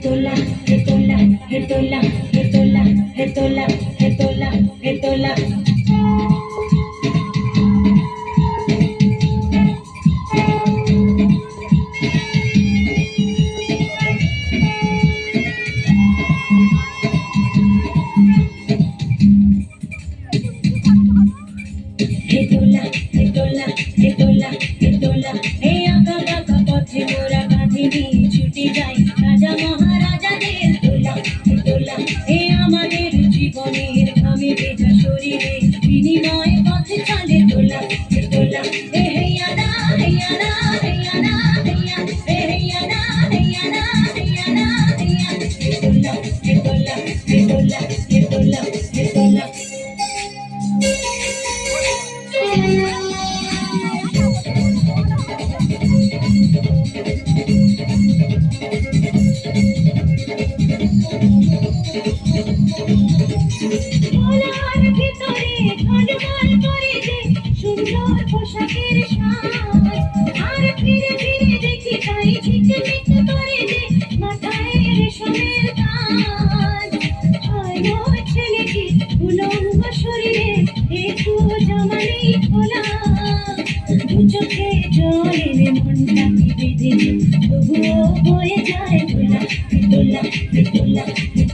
tola, he tola, he tola, he tola, he tola, he tola, he tola. হেতোলা হেতোলা হেতোলা হেতোলা হে আঁকা বাঁকা পথে মোরা কাঁধে নিয়ে ছুটে যাই রাজা মহারাজাদের দোলা হেতোলা হে আমাদের জীবনের ঘামে ভেজা শরীরে বিনিময়ে পথে চলে দোলা হেতোলা হে হেয়ানা হেয়ানা হেয়ানা হেয়া হে হেয়ানা হেয়ানা হেয়ানা হেয়া হেতোলা হেতোলা হেতোলা হেতোলা হেতোলা গলার ভিতরে ঝলমল করে যে সুন্দর পোশাকের সাজ আর ফিরে ফিরে দেখি তাই ঝিকমিক করে যে মাথায় রেশমের তাজ হয় ওই ছেলেটি উলঙ্গ শরীরে একটু জামা নেই খোলা দু চোখে জলের মনটাকে বেঁধে তবুও বয়ে যায় দোলা দোলা দোলা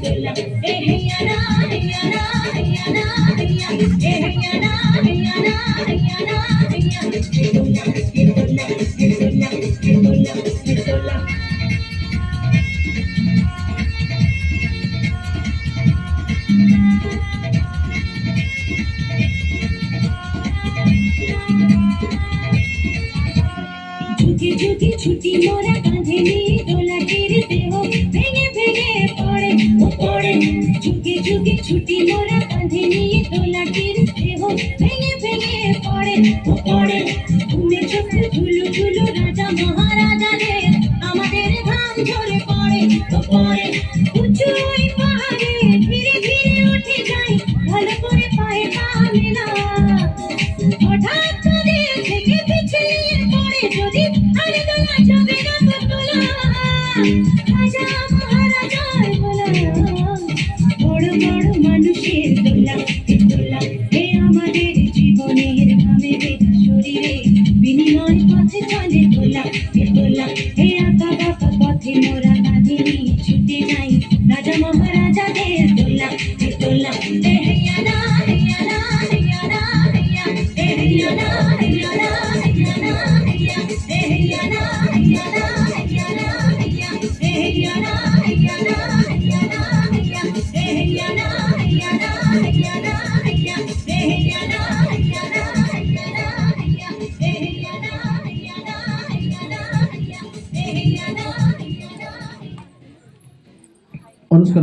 দোলা এ হেয়ানা হেয়ানা হেয়ানা হেয়া এ হেয়ানা হেয়ানা হেয়ানা হেয়া দোলা দোলা দোলা দোলা দোলা ঝুঁকি ঝুঁকি ছুটি মোরা কাঁধে নিয়ে দোলাটির দেহ ভেঙে ভেঙে পড়ে ও পড়ে ঝুঁকি ঝুঁকি ছুটি মোরা কাঁধে নিয়ে দোলাটির দেহ ভেঙে ভেঙে পড়ে ও পড়ে ঘুমে চোখে ঝুলু ঝুলু রাজা মহারাজাদের আমাদের ঘাম ঝরে পড়ে ও পড়ে উঁচু ওই পাহাড়ে ধীরে ধীরে উঠে যাই ভালো করে পায়ে পা মেলা হঠাৎ তাদের থেকে পিছলিয়ে পড়ে যদি আরে দোলা যাবে না তো দোলা রাজা মহারাজার বলা বড় বড় মানুষের দোলা দোলা হে আমাদের জীবনের ঘামে ভেজা শরীরে বিনিময় পথে চলে দোলা দোলা হে আঁকা বাঁকা পথে মোরা কাঁধে নিয়ে ছুটে যাই রাজা মহারাজাদের দোলা দোলা হে হেয়ানা হেয়ানা হেয়ানা হেয়া হে হেয়ানা হেয়ানা হেয়ানা হেয়া হে হেয়ানা হেয়ানা হেয়ানা হেয়া হে হেয়ানা হেয়ানা হেয়ানা হেয়া হে হেয়ানা হেয়ানা হেয়ানা হেয়া হে হেয়ানা হেয়ানা হেয়ানা হেয়া হে হেয়ানা হেয়ানা হেয়ানা হেয়া হে হেয়ানা হেয়ানা অনুষ্কা।